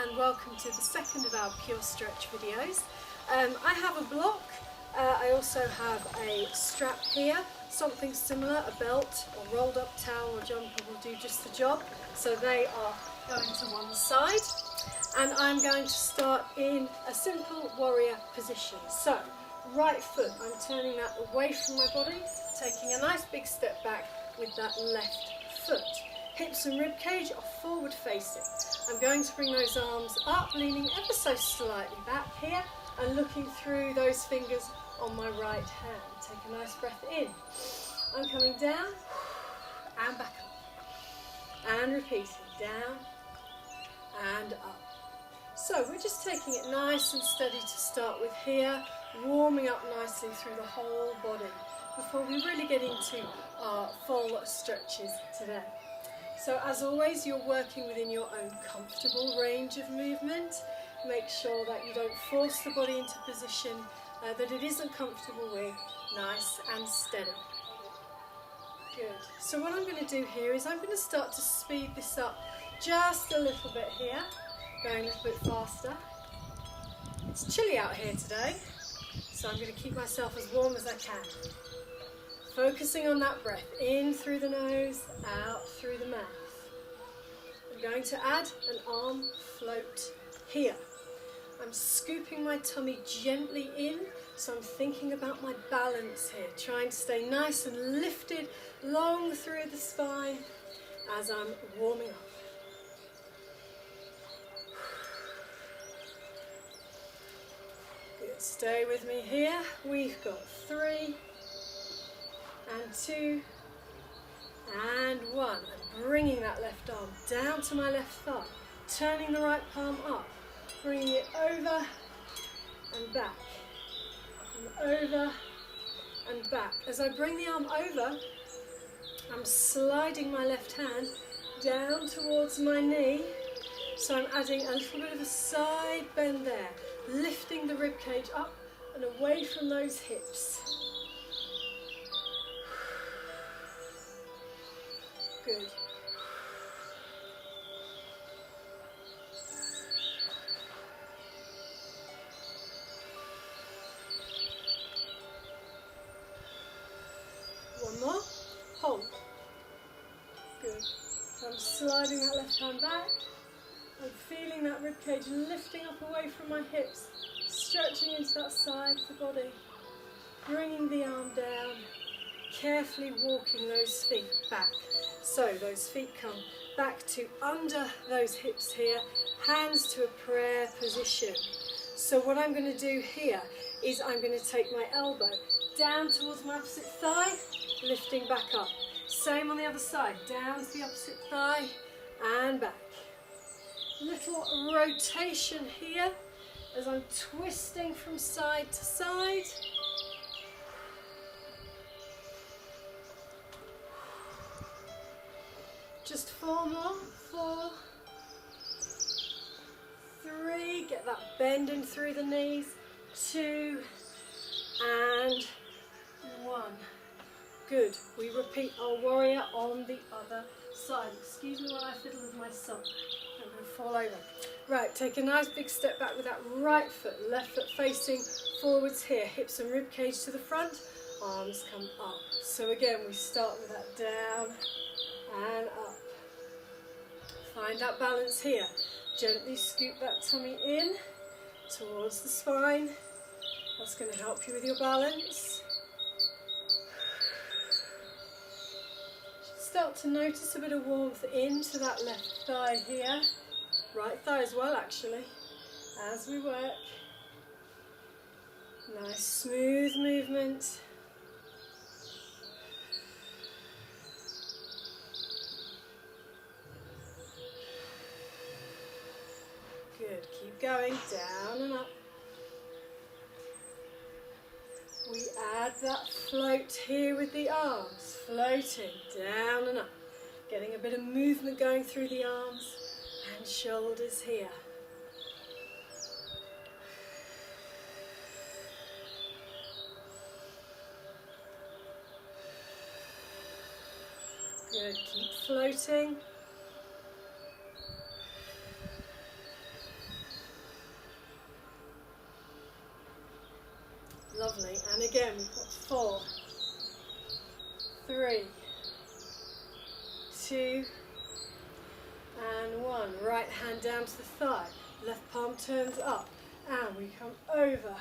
and welcome to the second of our Pure Stretch videos. I have a block, I also have a strap here, something similar, a belt or rolled up towel or jumper will do just the job. So they are going to one side and I'm going to start in a simple warrior position. So right foot, I'm turning that away from my body, taking a nice big step back with that left foot. Hips and rib cage are forward facing. I'm going to bring those arms up, leaning ever so slightly back here and looking through those fingers on my right hand. Take a nice breath in. I'm coming down and back up. And repeating, down and up. So we're just taking it nice and steady to start with here, warming up nicely through the whole body before we really get into our full stretches today. So as always, you're working within your own comfortable range of movement. Make sure that you don't force the body into a position that it isn't comfortable with. Nice and steady. Good. So what I'm going to do here is I'm going to start to speed this up just a little bit here, going a little bit faster. It's chilly out here today, so I'm going to keep myself as warm as I can. Focusing on that breath, in through the nose, out through the mouth. I'm going to add an arm float here. I'm scooping my tummy gently in, so I'm thinking about my balance here, trying to stay nice and lifted long through the spine as I'm warming up. Good, stay with me here. We've got 3, and 2, and 1. I'm bringing that left arm down to my left thigh, turning the right palm up, bringing it over and back, and over and back. As I bring the arm over, I'm sliding my left hand down towards my knee, so I'm adding a little bit of a side bend there, lifting the rib cage up and away from those hips. Good. One more. Hold. Good. I'm sliding that left hand back. I'm feeling that rib cage lifting up away from my hips, stretching into that side of the body, bringing the arm down, carefully walking those feet back. So those feet come back to under those hips here, hands to a prayer position. So what I'm going to do here is I'm going to take my elbow down towards my opposite thigh, lifting back up. Same on the other side, down to the opposite thigh and back. Little rotation here as I'm twisting from side to side. Just 4 more, 4, 3, get that bend in through the knees, 2, and 1. Good, we repeat our warrior on the other side. Excuse me while I fiddle with my sock, I'm going to fall over. Right, take a nice big step back with that right foot, left foot facing forwards here, hips and rib cage to the front, arms come up. So again, we start with that down and up. Find that balance here. Gently scoop that tummy in towards the spine. That's going to help you with your balance. Start to notice a bit of warmth into that left thigh here. Right thigh as well, actually, as we work. Nice smooth movement. Good, keep going, down and up. We add that float here with the arms, floating down and up. Getting a bit of movement going through the arms and shoulders here. Good, keep floating. again, we've got 4, 3, 2, and 1. Right hand down to the thigh, left palm turns up, and we come over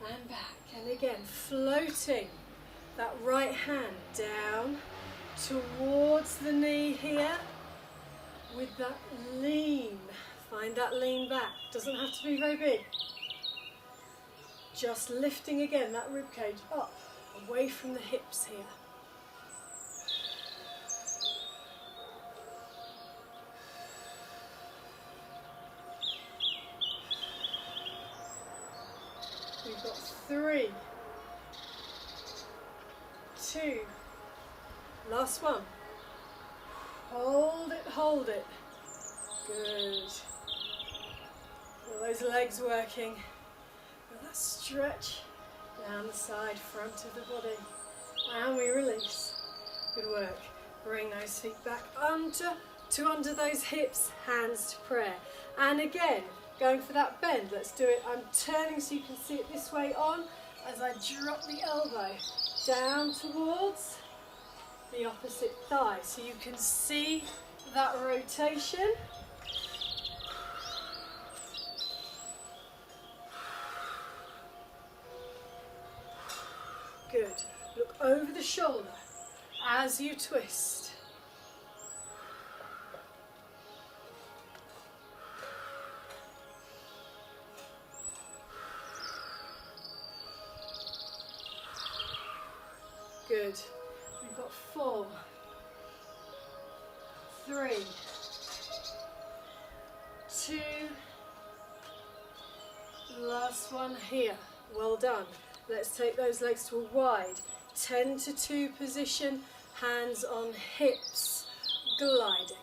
and back. And again, floating that right hand down towards the knee here with that lean. Find that lean back. Doesn't have to be very big. Just lifting again that rib cage up, away from the hips here. We've got 3, 2, last one. Hold it, hold it. Good. Feel those legs working. Feel that stretch down the side, front of the body. And we release. Good work. Bring those feet back under those hips, hands to prayer. And again, going for that bend. Let's do it. I'm turning so you can see it this way on as I drop the elbow down towards the opposite thigh. So you can see that rotation. Good. Look over the shoulder as you twist. Good. We've got 4, 3, 2, last one here. Well done. Let's take those legs to a wide 10 to 2 position, hands on hips, gliding.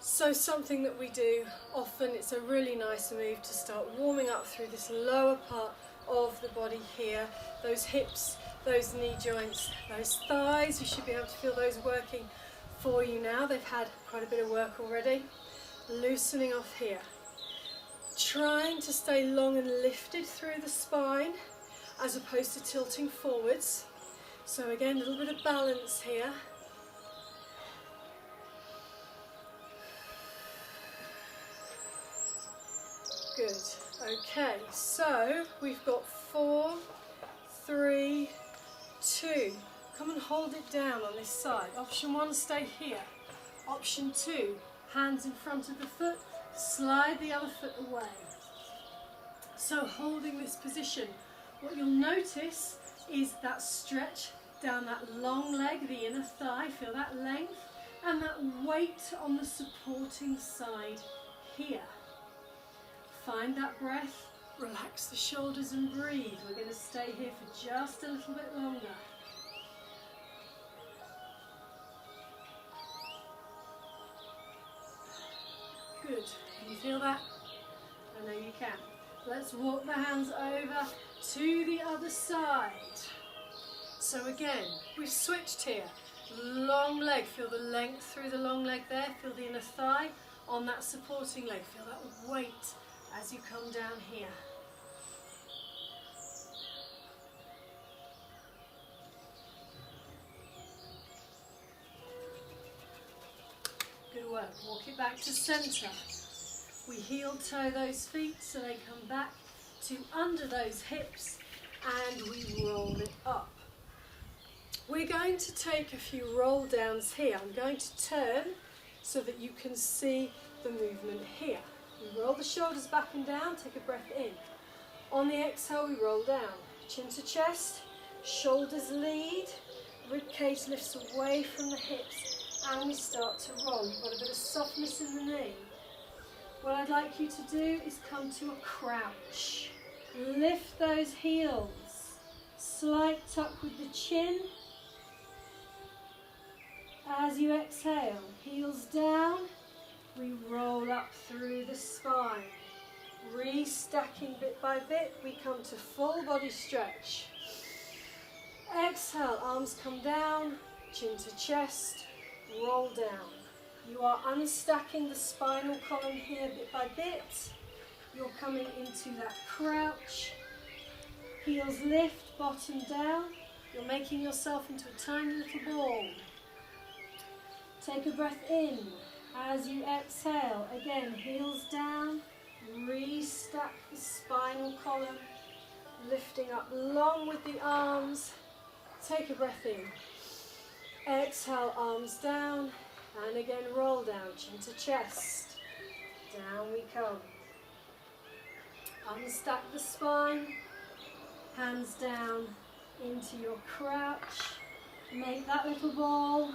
So something that we do often, it's a really nice move to start warming up through this lower part of the body here, those hips, those knee joints, those thighs. You should be able to feel those working for you now. They've had quite a bit of work already. Loosening off here. Trying to stay long and lifted through the spine as opposed to tilting forwards. So again, a little bit of balance here. Good. Okay, so we've got 4, 3, 2. Come and hold it down on this side. Option 1, stay here. Option 2, hands in front of the foot, slide the other foot away. So holding this position, what you'll notice is that stretch down that long leg, the inner thigh, feel that length, and that weight on the supporting side here. Find that breath, relax the shoulders and breathe. We're going to stay here for just a little bit longer. Good. Can you feel that? I know you can. Let's walk the hands over to the other side. So again, we've switched here. Long leg, feel the length through the long leg there. Feel the inner thigh on that supporting leg. Feel that weight as you come down here. Good work. Walk it back to centre. We heel toe those feet so they come back to under those hips and we roll it up. We're going to take a few roll downs here. I'm going to turn so that you can see the movement here. We roll the shoulders back and down, take a breath in. On the exhale, we roll down. Chin to chest, shoulders lead, rib cage lifts away from the hips, and we start to roll. You've got a bit of softness in the knee. What I'd like you to do is come to a crouch. Lift those heels. Slight tuck with the chin. As you exhale, heels down, we roll up through the spine. Restacking bit by bit, we come to full body stretch. Exhale, arms come down, chin to chest, roll down. You are unstacking the spinal column here bit by bit. You're coming into that crouch. Heels lift, bottom down. You're making yourself into a tiny little ball. Take a breath in. As you exhale, again, heels down. Restack the spinal column. Lifting up long with the arms. Take a breath in. Exhale, arms down. And again, roll down, chin to chest. Down we come. Unstack the spine. Hands down into your crouch. Make that little ball.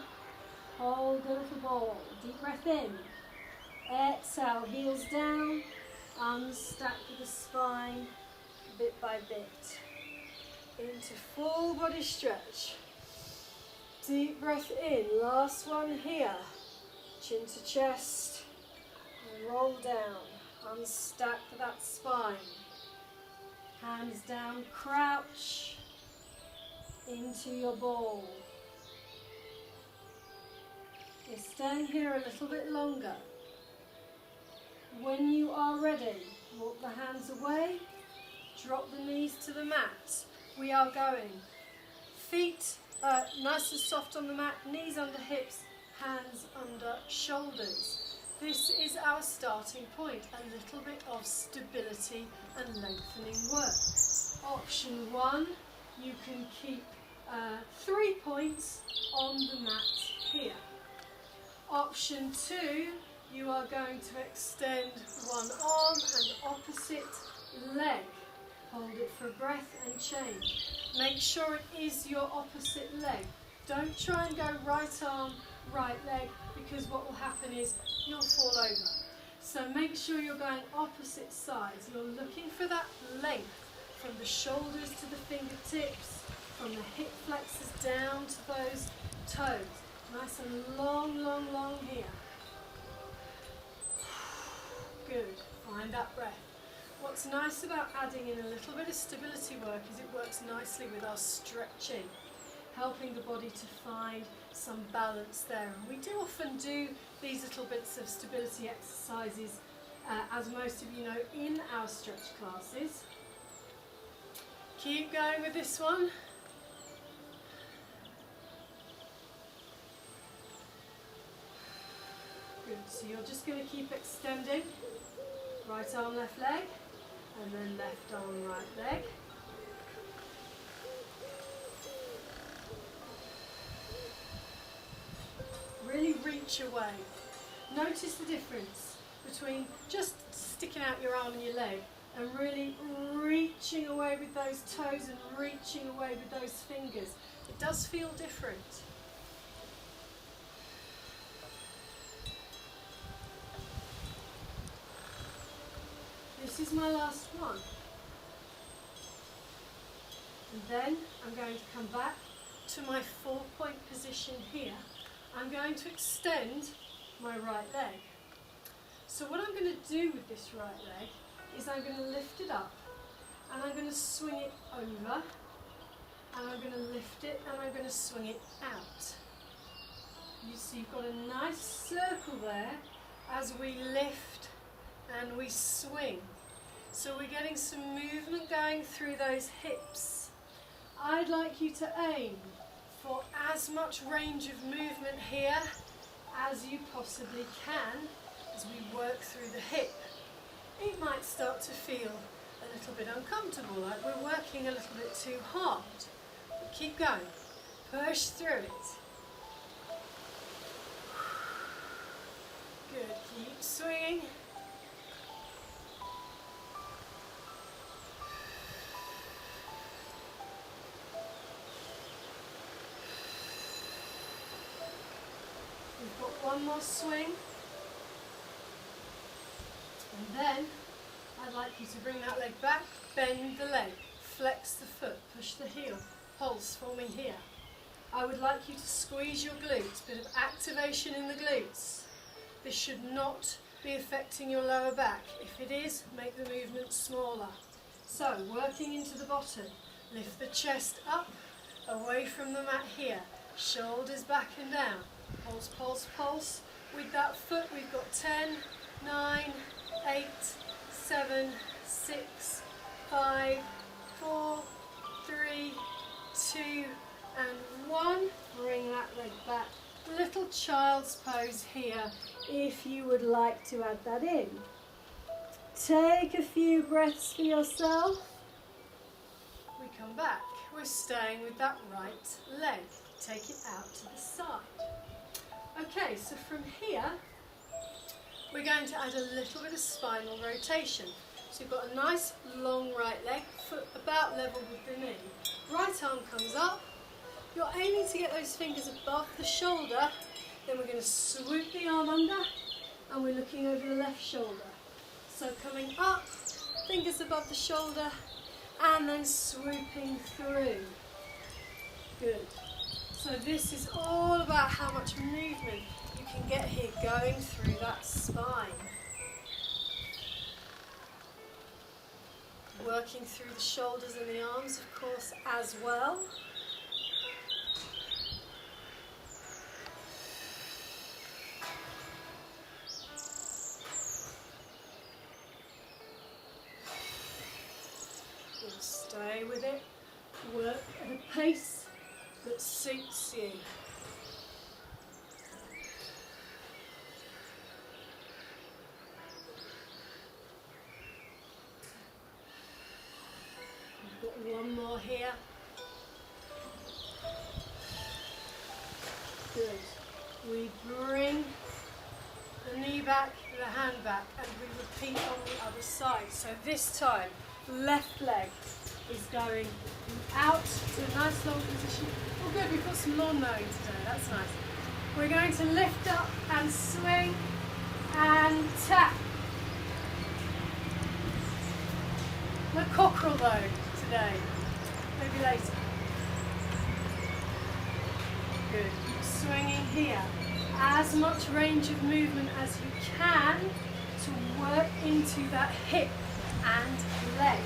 Hold the little ball. Deep breath in. Exhale, heels down. Unstack the spine bit by bit. Into full body stretch. Deep breath in. Last one here. Chin to chest. Roll down. Unstack that spine. Hands down, crouch into your ball. You're staying here a little bit longer. When you are ready, walk the hands away, drop the knees to the mat. We are going feet nice and soft on the mat, knees under hips, hands under shoulders. This is our starting point, a little bit of stability and lengthening work. Option 1, you can keep 3 points on the mat here. Option 2, you are going to extend one arm and opposite leg. Hold it for a breath and change. Make sure it is your opposite leg. Don't try and go right arm, right leg, because what will happen is you'll fall over. So make sure you're going opposite sides. You're looking for that length from the shoulders to the fingertips, from the hip flexors down to those toes. Nice and long, long, long here. Good. Find that breath. What's nice about adding in a little bit of stability work is it works nicely with our stretching, helping the body to find some balance there. And we do often do these little bits of stability exercises, as most of you know, in our stretch classes. Keep going with this one. Good, so you're just going to keep extending. Right arm, left leg, and then left arm, right leg. Really reach away. Notice the difference between just sticking out your arm and your leg and really reaching away with those toes and reaching away with those fingers. It does feel different. This is my last one. And then I'm going to come back to my 4-point position here. I'm going to extend my right leg. So what I'm going to do with this right leg is I'm going to lift it up and I'm going to swing it over and I'm going to lift it and I'm going to swing it out. You see you've got a nice circle there as we lift and we swing. So we're getting some movement going through those hips. I'd like you to aim for as much range of movement here as you possibly can as we work through the hip. It might start to feel a little bit uncomfortable, like we're working a little bit too hard. But keep going. Push through it. Good. Keep swinging. We've got one more swing. And then I'd like you to bring that leg back, bend the leg, flex the foot, push the heel, pulse forming here. I would like you to squeeze your glutes, bit of activation in the glutes. This should not be affecting your lower back. If it is, make the movement smaller. So, working into the bottom, lift the chest up, away from the mat here, shoulders back and down. Pulse, pulse, pulse. With that foot, we've got 10, 9, 8, 7, 6, 5, 4, 3, 2, and 1. Bring that leg back. Little child's pose here if you would like to add that in. Take a few breaths for yourself. We come back. We're staying with that right leg. Take it out to the side. Okay, so from here, we're going to add a little bit of spinal rotation. So you've got a nice long right leg, foot about level with the knee. Right arm comes up. You're aiming to get those fingers above the shoulder. Then we're going to swoop the arm under and we're looking over the left shoulder. So coming up, fingers above the shoulder and then swooping through. Good. So this is all about how much movement you can get here going through that spine. Working through the shoulders and the arms, of course, as well. We'll stay with it. Work at a pace that suits you. One more here. Good. We bring the knee back, the hand back, and we repeat on the other side. So this time, left leg is going out to a nice long position. Oh good, we've got some lawn mowing today, that's nice. We're going to lift up and swing and tap. No cockerel though today, maybe later. Good, keep swinging here. As much range of movement as you can to work into that hip and leg.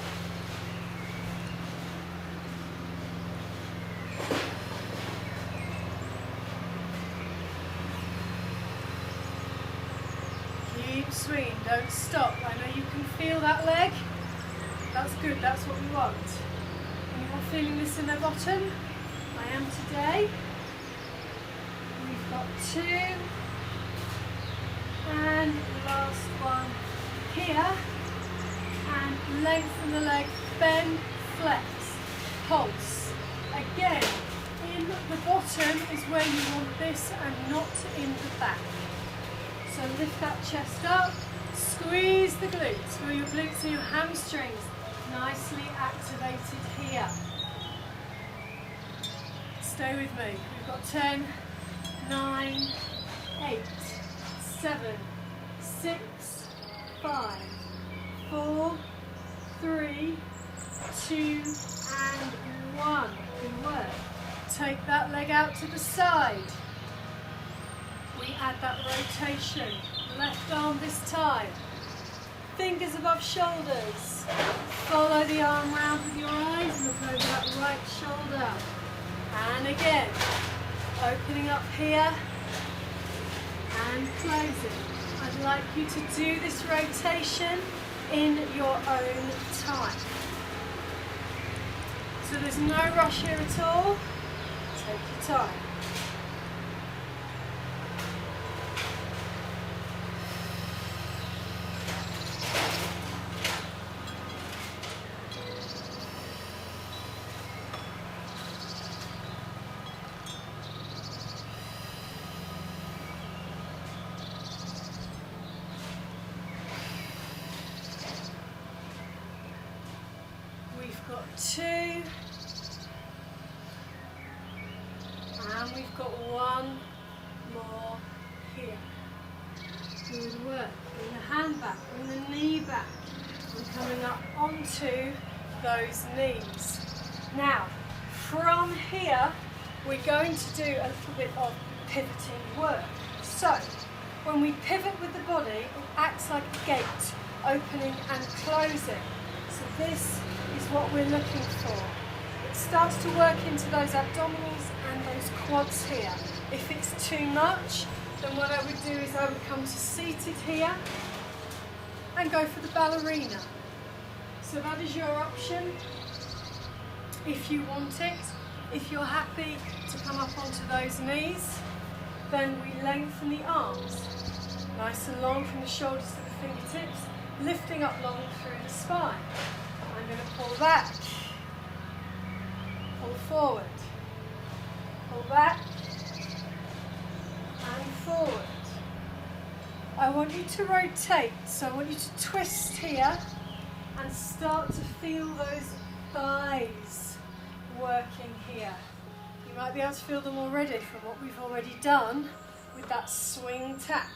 Keep swinging, don't stop. I know you can feel that leg. That's good, that's what we want. Anyone feeling this in their bottom? I am today. We've got 2. And last one here. And lengthen the leg, bend, flex, pulse. Again, in the bottom is where you want this and not in the back. So lift that chest up, squeeze the glutes, feel your glutes and your hamstrings nicely activated here. Stay with me. We've got 10, 9, 8, 7, 6, 5, 4, 3, 2, and 1. Good work. Take that leg out to the side. We add that rotation. Left arm this time. Fingers above shoulders. Follow the arm round with your eyes. Look over that right shoulder. And again, opening up here and closing. I'd like you to do this rotation in your own time. So there's no rush here at all. Take your time. We've got 2, and we've got 1 more here. Good work. Bring the hand back, bring the knee back. We're coming up onto those knees. Now, from here, we're going to do a little bit of pivoting work. So, when we pivot with the body, it acts like a gate, opening and closing. So this is what we're looking for. It starts to work into those abdominals and those quads here. If it's too much, then what I would do is I would come to seated here and go for the ballerina. So that is your option. if you want it. If you're happy to come up onto those knees, then we lengthen the arms. Nice and long from the shoulders to the fingertips, lifting up long through the spine. I'm going to pull back, pull forward, pull back, and forward. I want you to rotate, so I want you to twist here and start to feel those thighs working here. You might be able to feel them already from what we've already done with that swing tap.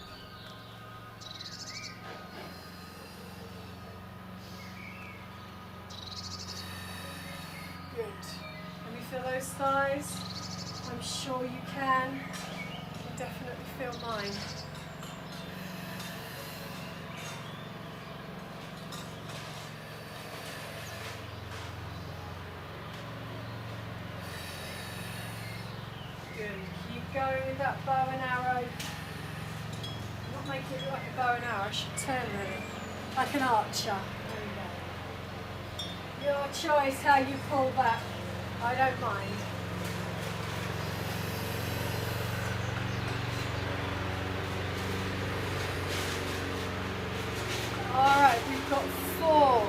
Good. Can you feel those thighs? I'm sure you can. You can definitely feel mine. Good. Keep going with that bow and arrow. Not make it look like a bow and arrow. I should turn really. Like an archer. There we go. Your choice how you pull back. I don't mind. Alright, we've got 4,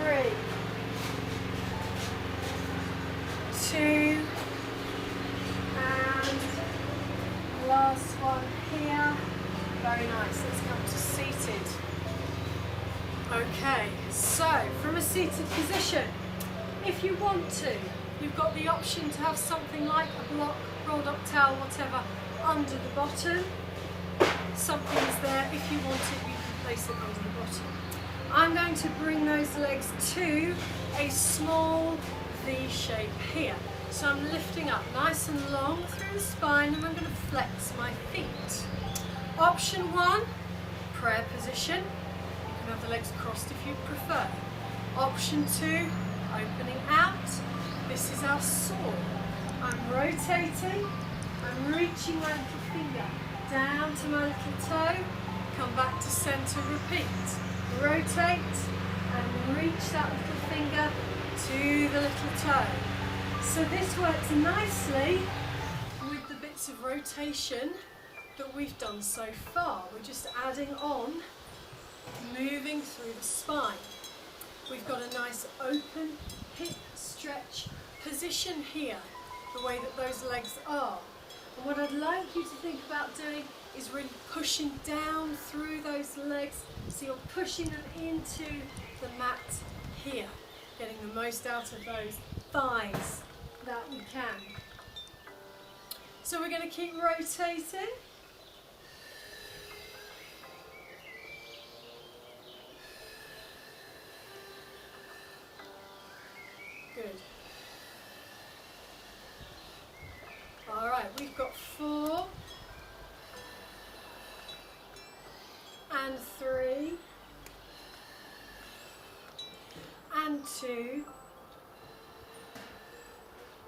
3, 2, and last one here. Very nice. Let's come to seated. Okay, so from a seated position, if you want to, you've got the option to have something like a block, rolled up towel, whatever, under the bottom. Something's there. If you want it, you can place it under the bottom. I'm going to bring those legs to a small V shape here. So I'm lifting up nice and long through the spine, and I'm going to flex my feet. Option 1, prayer position. You can have the legs crossed if you prefer. Option 2, opening out. This is our sword. I'm rotating. I'm reaching my little finger down to my little toe. Come back to center, repeat. Rotate and reach that little finger to the little toe. So this works nicely with the bits of rotation that we've done so far. We're just adding on, moving through the spine. We've got a nice open hip stretch position here, the way that those legs are. And what I'd like you to think about doing is really pushing down through those legs, so you're pushing them into the mat here, getting the most out of those thighs that you can. So we're going to keep rotating. Good. Alright, we've got 4 and 3 and 2.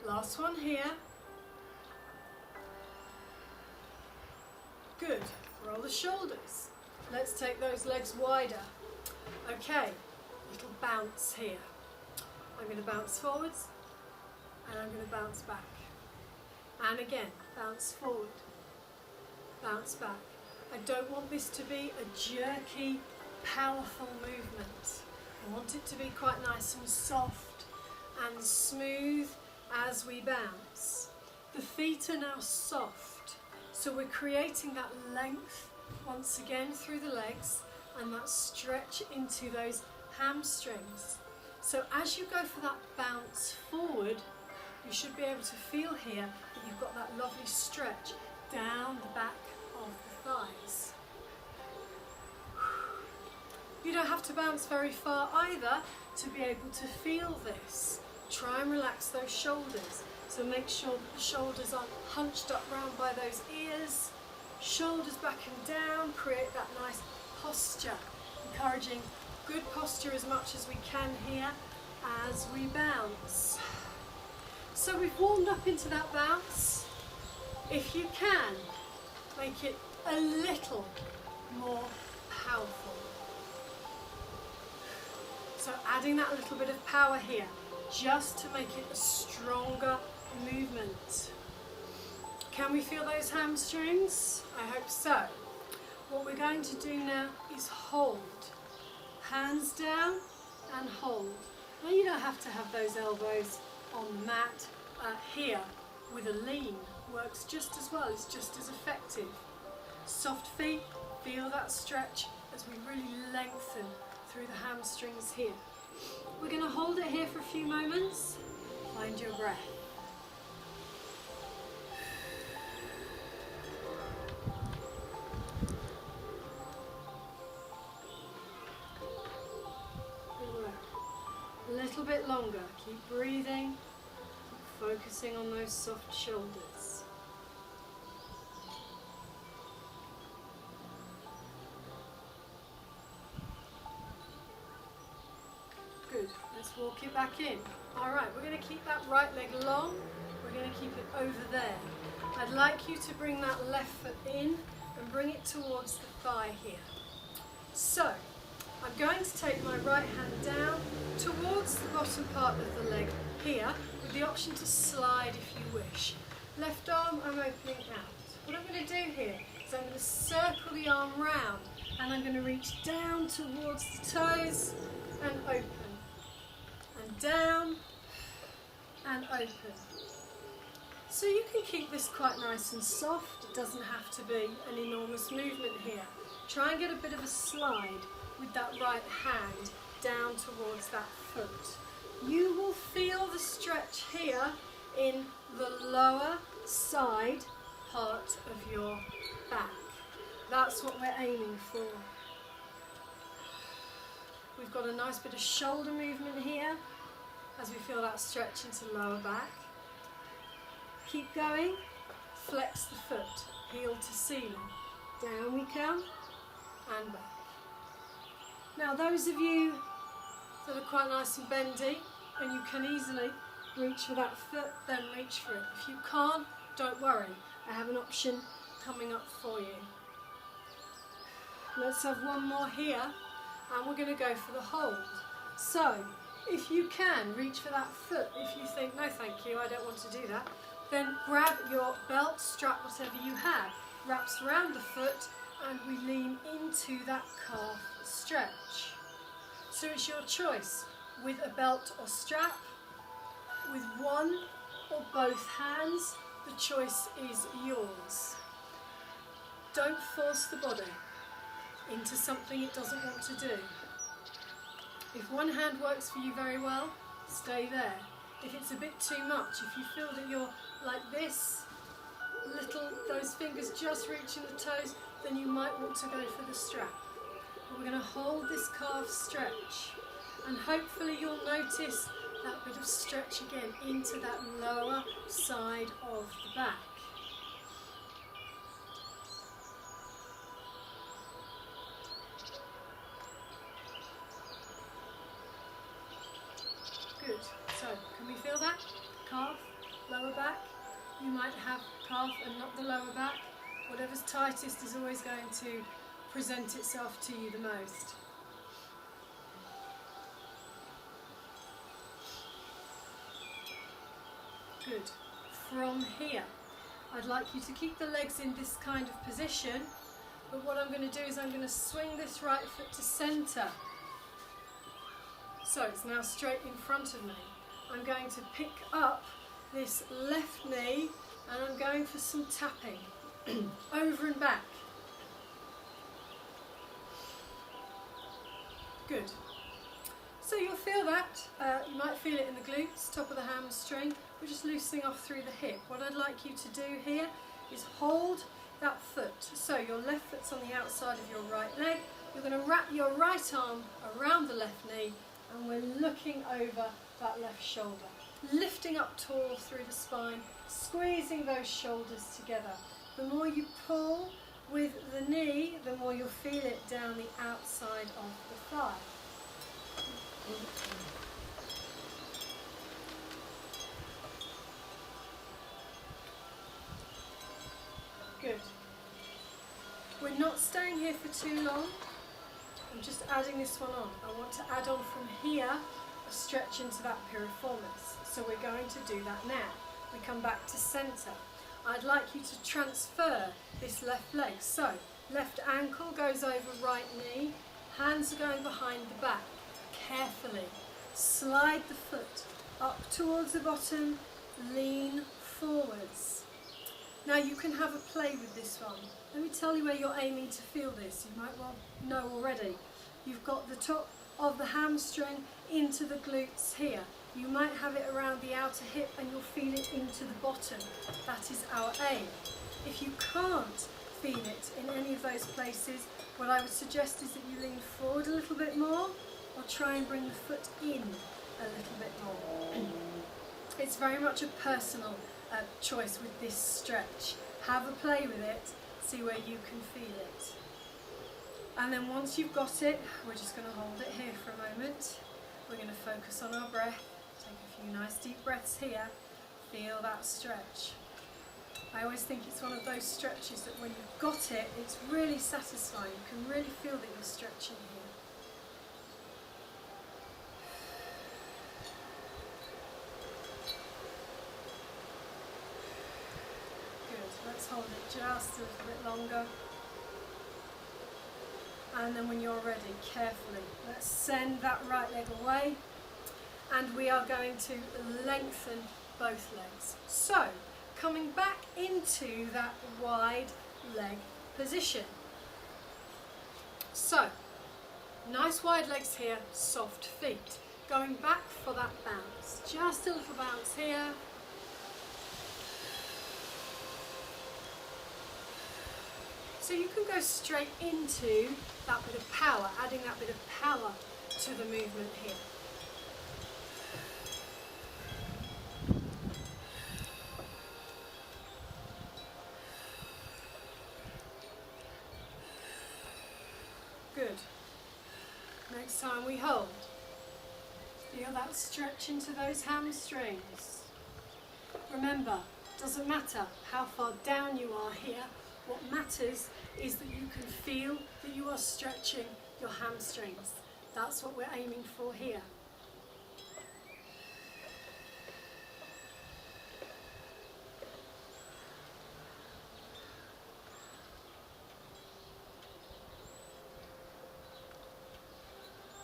Last one here. Good. Roll the shoulders. Let's take those legs wider. Okay, little bounce here. I'm going to bounce forwards and I'm going to bounce back. And again, bounce forward, bounce back. I don't want this to be a jerky, powerful movement. I want it to be quite nice and soft and smooth as we bounce. The feet are now soft, so we're creating that length once again through the legs and that stretch into those hamstrings. So as you go for that bounce forward, you should be able to feel here that you've got that lovely stretch down the back of the thighs. You don't have to bounce very far either to be able to feel this. Try and relax those shoulders. So make sure that the shoulders aren't hunched up round by those ears. Shoulders back and down, create that nice posture. Encouraging good posture as much as we can here as we bounce. So we've warmed up into that bounce. If you can, make it a little more powerful. So adding that little bit of power here, just to make it a stronger movement. Can we feel those hamstrings? I hope so. What we're going to do now is hold. Hands down and hold. Now you don't have to have those elbows on the mat. Here, with a lean, works just as well, it's just as effective. Soft feet, feel that stretch as we really lengthen through the hamstrings here. We're going to hold it here for a few moments. Find your breath. A little bit longer. Keep breathing, keep focusing on those soft shoulders. Good. Let's walk it back in. All right, we're going to keep that right leg long. We're going to keep it over there. I'd like you to bring that left foot in and bring it towards the thigh here. So, I'm going to take my right hand down towards the bottom part of the leg here, with the option to slide if you wish. Left arm, I'm opening out. What I'm going to do here is I'm going to circle the arm round, and I'm going to reach down towards the toes and open. And down and open. So you can keep this quite nice and soft. It doesn't have to be an enormous movement here. Try and get a bit of a slide with that right hand down towards that foot. You will feel the stretch here in the lower side part of your back. That's what we're aiming for. We've got a nice bit of shoulder movement here as we feel that stretch into the lower back. Keep going, flex the foot, heel to ceiling. Down we come and back. Now those of you that are quite nice and bendy and you can easily reach for that foot, then reach for it. If you can't, don't worry. I have an option coming up for you. Let's have one more here, and we're going to go for the hold. So, if you can, reach for that foot. If you think, no thank you, I don't want to do that, then grab your belt, strap, whatever you have, wraps around the foot, and we lean into that calf stretch. So it's your choice, with a belt or strap, with one or both hands, the choice is yours. Don't force the body into something it doesn't want to do. If one hand works for you very well, stay there. If it's a bit too much, if you feel that you're like this, those fingers just reaching the toes, then you might want to go for the strap. But we're going to hold this calf stretch, and hopefully you'll notice that bit of stretch again into that lower side of the back. Good. So, can we feel that? Calf, lower back. You might have calf and not the lower back. Whatever's tightest is always going to present itself to you the most. Good. From here, I'd like you to keep the legs in this kind of position, but what I'm going to do is I'm going to swing this right foot to centre. So it's now straight in front of me. I'm going to pick up this left knee and I'm going for some tapping over and back. Good. So you'll feel that. You might feel it in the glutes, top of the hamstring. We're just loosening off through the hip. What I'd like you to do here is hold that foot. So your left foot's on the outside of your right leg. You're going to wrap your right arm around the left knee, and we're looking over that left shoulder. Lifting up tall through the spine, squeezing those shoulders together. The more you pull with the knee, the more you'll feel it down the outside of the thigh. Good. We're not staying here for too long. I'm just adding this one on. I want to add on from here a stretch into that piriformis. So we're going to do that now. We come back to centre. I'd like you to transfer this left leg. So left ankle goes over right knee, hands are going behind the back. Carefully slide the foot up towards the bottom, lean forwards. Now you can have a play with this one. Let me tell you where you're aiming to feel this. You might well know already. You've got the top of the hamstring into the glutes here. You might have it around the outer hip and you'll feel it into the bottom. That is our aim. If you can't feel it in any of those places, what I would suggest is that you lean forward a little bit more or try and bring the foot in a little bit more. It's very much a personal choice with this stretch. Have a play with it, see where you can feel it. And then once you've got it, we're just going to hold it here for a moment. We're going to focus on our breath, take a few nice deep breaths here, feel that stretch. I always think it's one of those stretches that when you've got it, it's really satisfying. You can really feel that you're stretching here. Let's hold it just a little bit longer. And then when you're ready, carefully, let's send that right leg away. And we are going to lengthen both legs. So, coming back into that wide leg position. So, nice wide legs here, soft feet. Going back for that bounce. Just a little bounce here. So you can go straight into that bit of power, adding that bit of power to the movement here. Good. Next time we hold. Feel that stretch into those hamstrings. Remember, it doesn't matter how far down you are here. What matters is that you can feel that you are stretching your hamstrings. That's what we're aiming for here.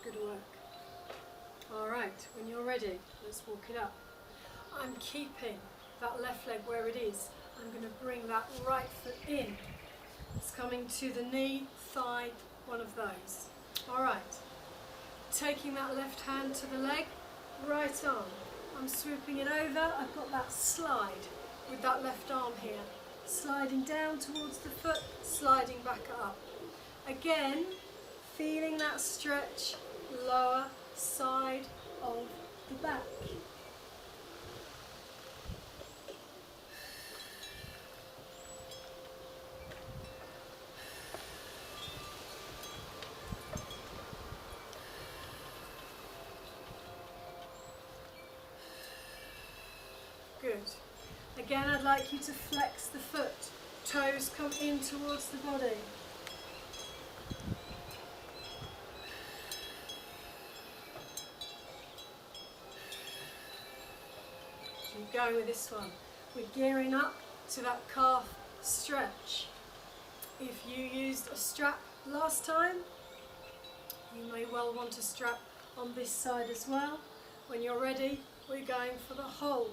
Good work. All right, when you're ready, let's walk it up. I'm keeping that left leg where it is. I'm going to bring that right foot in. It's coming to the knee, thigh, one of those. All right. Taking that left hand to the leg, right arm. I'm swooping it over. I've got that slide with that left arm here. Sliding down towards the foot, sliding back up. Again, feeling that stretch, lower side of the back. Good. Again, I'd like you to flex the foot. Toes come in towards the body. Keep going with this one. We're gearing up to that calf stretch. If you used a strap last time, you may well want a strap on this side as well. When you're ready, we're going for the hold.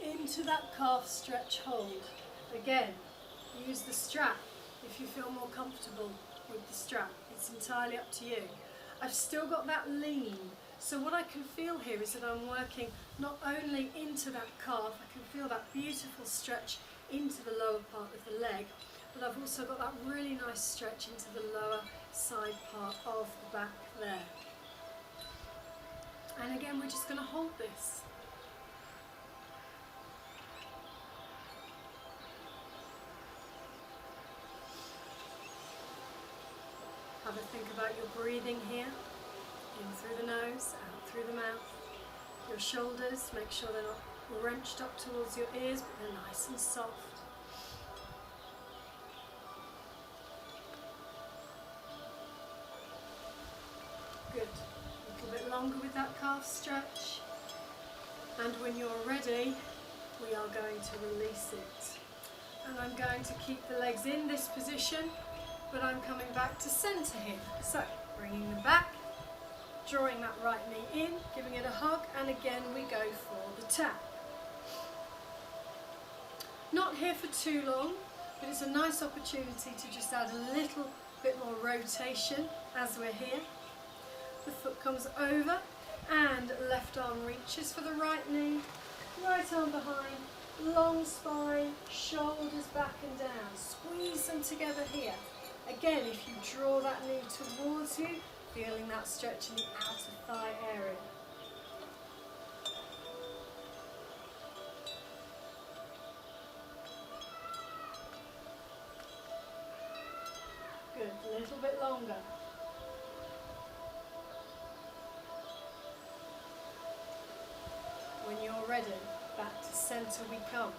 Into that calf stretch hold. Again, use the strap if you feel more comfortable with the strap. It's entirely up to you. I've still got that lean, so what I can feel here is that I'm working not only into that calf, I can feel that beautiful stretch into the lower part of the leg, but I've also got that really nice stretch into the lower side part of the back there. And again, we're just going to hold this. Have a think about your breathing here. In through the nose, out through the mouth. Your shoulders, make sure they're not wrenched up towards your ears, but they're nice and soft. longer with that calf stretch. And when you're ready, we are going to release it. And I'm going to keep the legs in this position, but I'm coming back to centre here. So, bringing them back, drawing that right knee in, giving it a hug, and again we go for the tap. Not here for too long, but it's a nice opportunity to just add a little bit more rotation as we're here. The foot comes over and left arm reaches for the right knee, right arm behind, long spine, shoulders back and down. Squeeze them together here. Again, if you draw that knee towards you, feeling that stretch in the outer thigh area. Good, a little bit longer. When you're ready, back to centre we come.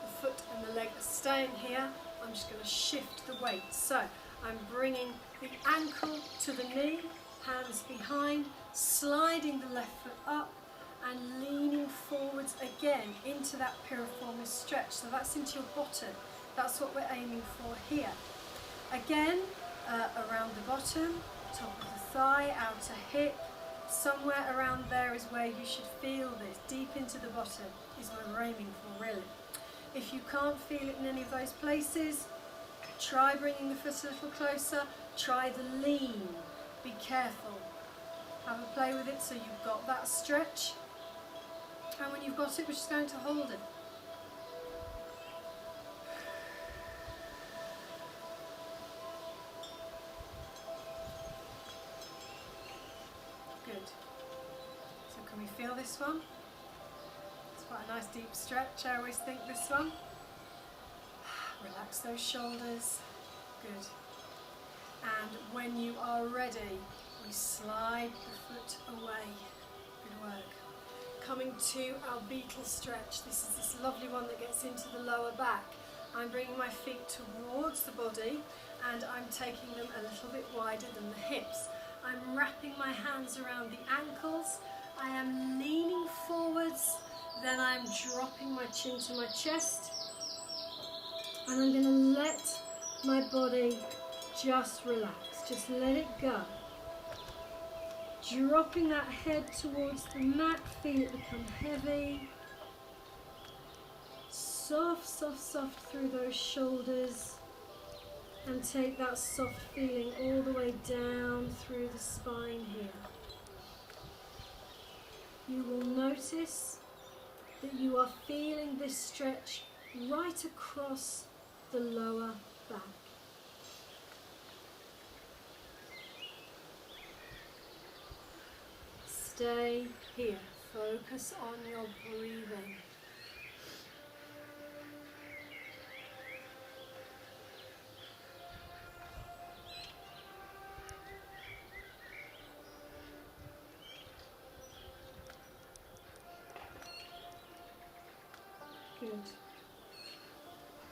The foot and the leg are staying here. I'm just going to shift the weight. So I'm bringing the ankle to the knee, hands behind, sliding the left foot up and leaning forwards again into that piriformis stretch. So that's into your bottom. That's what we're aiming for here. Again, around the bottom, top of the thigh, outer hip. Somewhere around there is where you should feel this. Deep into the bottom is what we're aiming for, really. If you can't feel it in any of those places, try bringing the foot a little closer. Try the lean. Be careful. Have a play with it so you've got that stretch. And when you've got it, we're just going to hold it. Good. So can we feel this one? It's quite a nice deep stretch. I always think this one. Relax those shoulders. Good. And when you are ready, we slide the foot away. Good work. Coming to our beetle stretch. This is this lovely one that gets into the lower back. I'm bringing my feet towards the body and I'm taking them a little bit wider than the hips. I'm wrapping my hands around the ankles. I am leaning forwards, then I'm dropping my chin to my chest. And I'm going to let my body just relax, just let it go. Dropping that head towards the mat, feel it become heavy. Soft, soft, soft through those shoulders. And take that soft feeling all the way down through the spine here. You will notice that you are feeling this stretch right across the lower back. Stay here. Focus on your breathing. Good.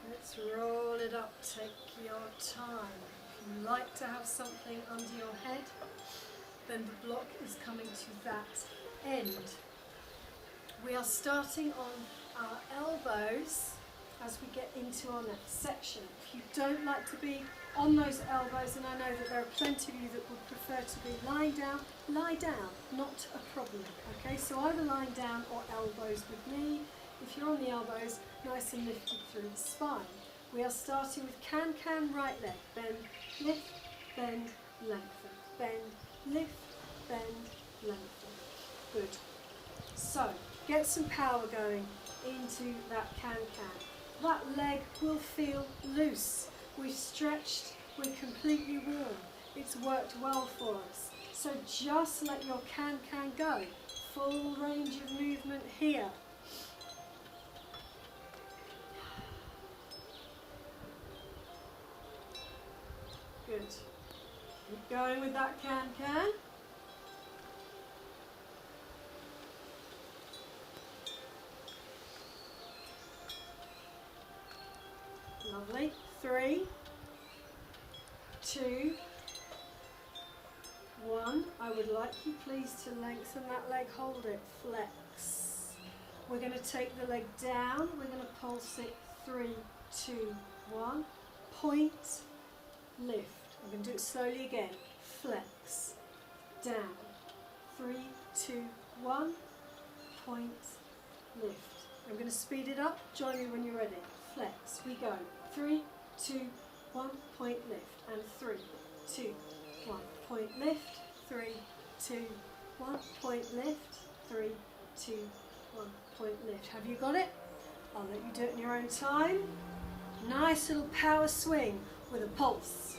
Let's roll it up. Take your time. If you like to have something under your head, then the block is coming to that end. We are starting on our elbows as we get into our next section. If you don't like to be on those elbows, and I know that there are plenty of you that would prefer to be lying down, lie down, not a problem. Okay, so either lying down or elbows with me. If you're on the elbows, nice and lifted through the spine. We are starting with can-can right leg. Bend, lift, bend, lengthen. Bend, lift, bend, lengthen. Good. So, get some power going into that can-can. That leg will feel loose. We've stretched, we're completely warm. It's worked well for us. So just let your can-can go. Full range of movement here. Good. Keep going with that can-can. Lovely. 3, 2, 1. I would like you please to lengthen that leg, hold it, flex. We're going to take the leg down, we're going to pulse it, 3, 2, 1, point, lift. I'm going to do it slowly again, flex, down, 3, 2, 1, point, lift. I'm going to speed it up, join me when you're ready, flex, we go, 3, 2, 1, point, lift, and 3, 2, 1, point, lift, 3, 2, 1, point, lift, 3, 2, 1, point, lift. Have you got it? I'll let you do it in your own time. Nice little power swing with a pulse.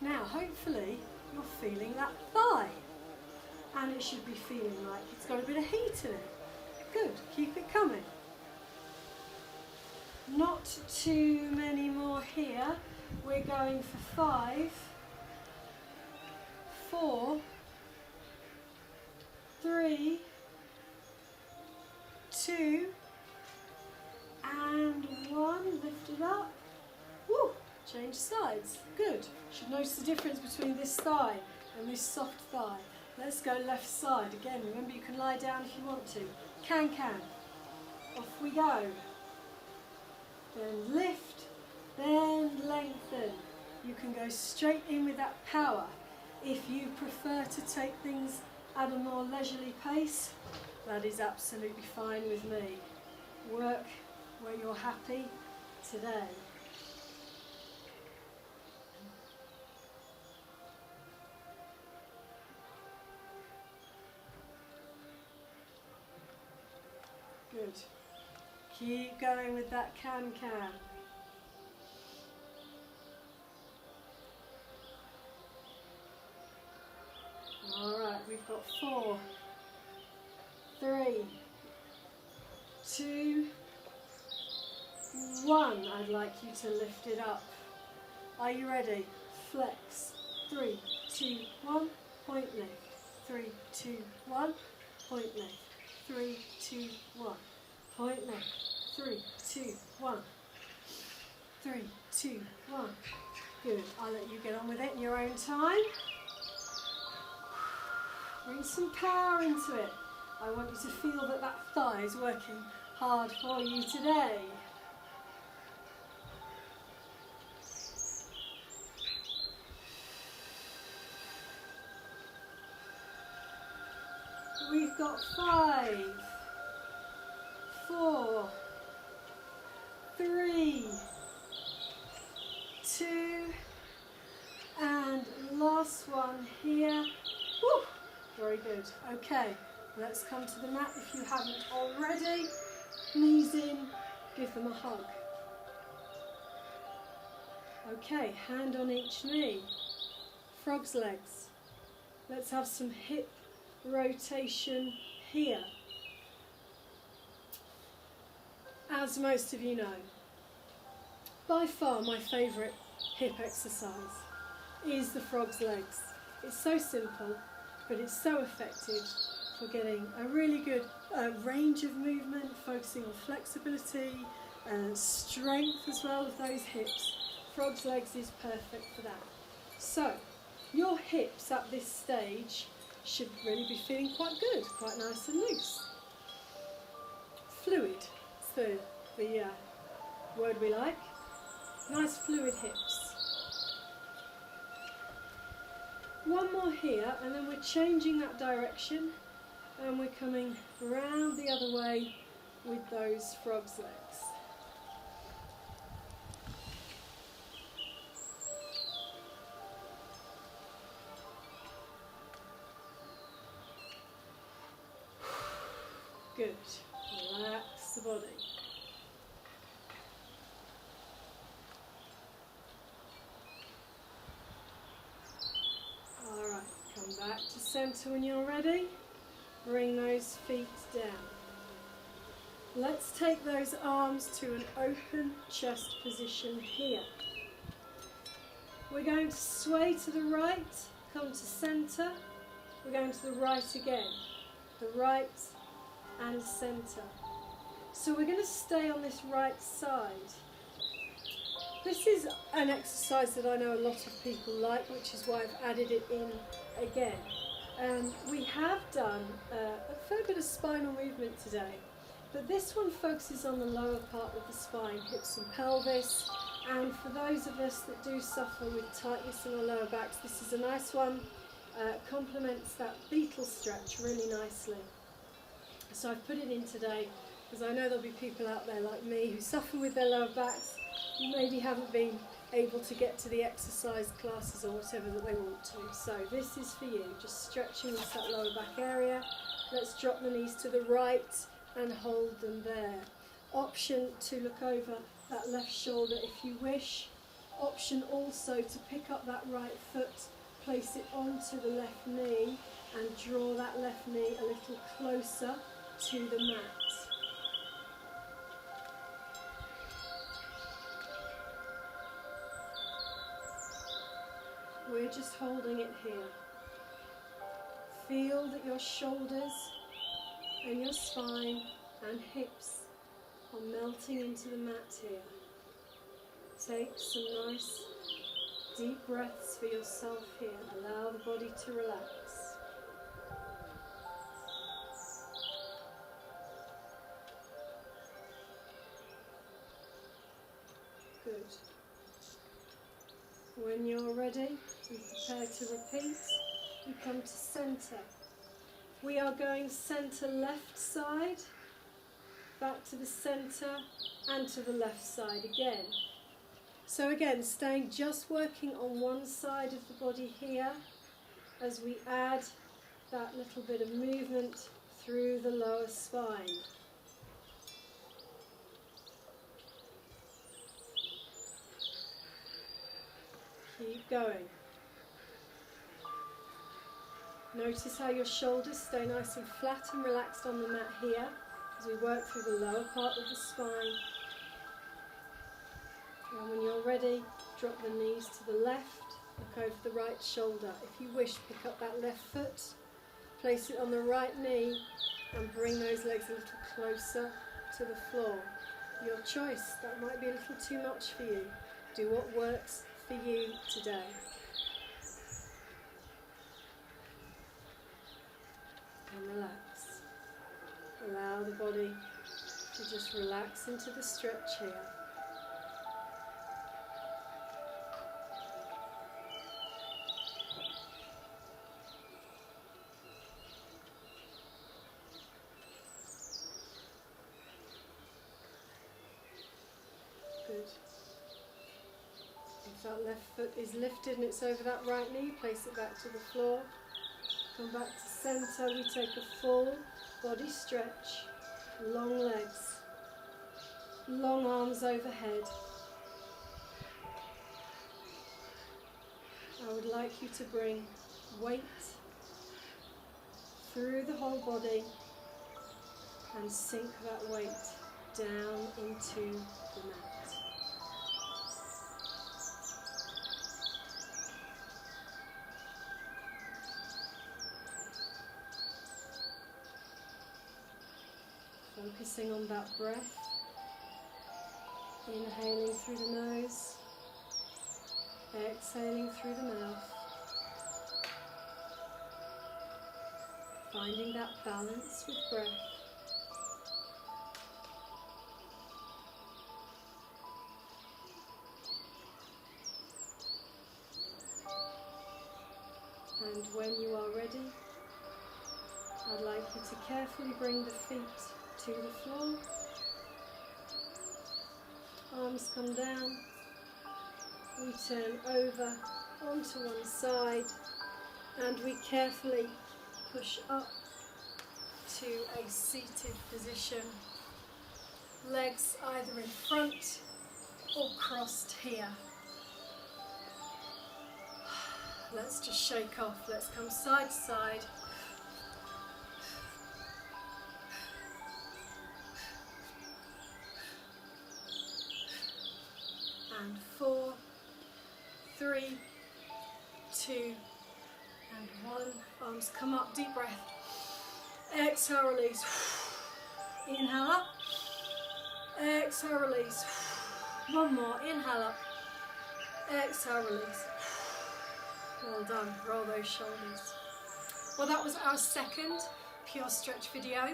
Now, hopefully, you're feeling that thigh. And it should be feeling like it's got a bit of heat in it. Good, keep it coming. Not too many more here. We're going for 5, 4, 3, 2, and 1. Lift it up. Woo! Change sides. Good. Should notice the difference between this thigh and this soft thigh. Let's go left side. Again, remember you can lie down if you want to. Can. Off we go. Then lift, then lengthen. You can go straight in with that power. If you prefer to take things at a more leisurely pace, that is absolutely fine with me. Work where you're happy today. Good. Keep going with that can. Alright, we've got 4, 3, 2, 1. I'd like you to lift it up. Are you ready? Flex. 3, 2, 1. Point lift. 3, 2, 1. Point lift. 3, 2, 1. Point left. 3, 2, 1. 3, 2, 1. Good. I'll let you get on with it in your own time. Bring some power into it. I want you to feel that that thigh is working hard for you today. We've got 5, 4, 3, 2, and last one here. Woo! Very good. Okay, let's come to the mat if you haven't already. Knees in, give them a hug. Okay, hand on each knee. Frog's legs. Let's have some hip rotation here. As most of you know, by far my favourite hip exercise is the frog's legs. It's so simple, but it's so effective for getting a really good range of movement, focusing on flexibility and strength as well of those hips. Frog's legs is perfect for that. So, your hips at this stage should really be feeling quite good, quite nice and loose. Fluid, it's the word we like. Nice fluid hips. One more here, and then we're changing that direction, and we're coming round the other way with those frog's legs. Good. Relax the body. Alright, come back to centre when you're ready. Bring those feet down. Let's take those arms to an open chest position here. We're going to sway to the right, come to centre. We're going to the right again. The right and centre. So we're going to stay on this right side. This is an exercise that I know a lot of people like, which is why I've added it in again. We have done a fair bit of spinal movement today, but this one focuses on the lower part of the spine, hips and pelvis, and for those of us that do suffer with tightness in our lower backs, this is a nice one. Complements that beetle stretch really nicely. So I've put it in today because I know there'll be people out there like me who suffer with their lower backs, who maybe haven't been able to get to the exercise classes or whatever that they want to. So this is for you, just stretching into that lower back area. Let's drop the knees to the right and hold them there. Option to look over that left shoulder if you wish. Option also to pick up that right foot, place it onto the left knee and draw that left knee a little closer to the mat. We're just holding it here. Feel that your shoulders and your spine and hips are melting into the mat here. Take some nice deep breaths for yourself here. Allow the body to relax. Good. When you're ready, you prepare to repeat. You come to centre. We are going centre left side, back to the centre and to the left side again. So again, staying just working on one side of the body here as we add that little bit of movement through the lower spine. Keep going. Notice how your shoulders stay nice and flat and relaxed on the mat here as we work through the lower part of the spine. And when you're ready, drop the knees to the left, look over the right shoulder. If you wish, pick up that left foot, place it on the right knee and bring those legs a little closer to the floor. Your choice, that might be a little too much for you. Do what works for you today. And relax. Allow the body to just relax into the stretch here. Good. If that left foot is lifted and it's over that right knee, place it back to the floor. Come back to centre. We take a full body stretch. Long legs. Long arms overhead. I would like you to bring weight through the whole body and sink that weight down into the mat. Focusing on that breath, inhaling through the nose, exhaling through the mouth, finding that balance with breath. And when you are ready, I'd like you to carefully bring the feet to the floor. Arms come down. We turn over onto one side and we carefully push up to a seated position. Legs either in front or crossed here. Let's just shake off. Let's come side to side. And 4, 3, 2, and 1. Arms come up, deep breath. Exhale, release. Inhale up. Exhale, release. One more, inhale up. Exhale, release. Well done, roll those shoulders. Well, that was our second Pure Stretch video.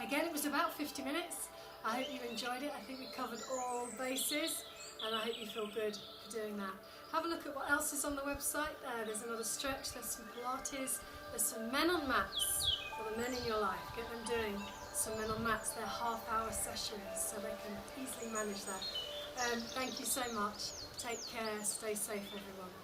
Again, it was about 50 minutes. I hope you enjoyed it. I think we covered all bases, and I hope you feel good for doing that. Have a look at what else is on the website. There's another stretch, there's some Pilates, there's some men on mats for the men in your life. Get them doing some men on mats. They're half-hour sessions, so they can easily manage that. Thank you so much. Take care, stay safe everyone.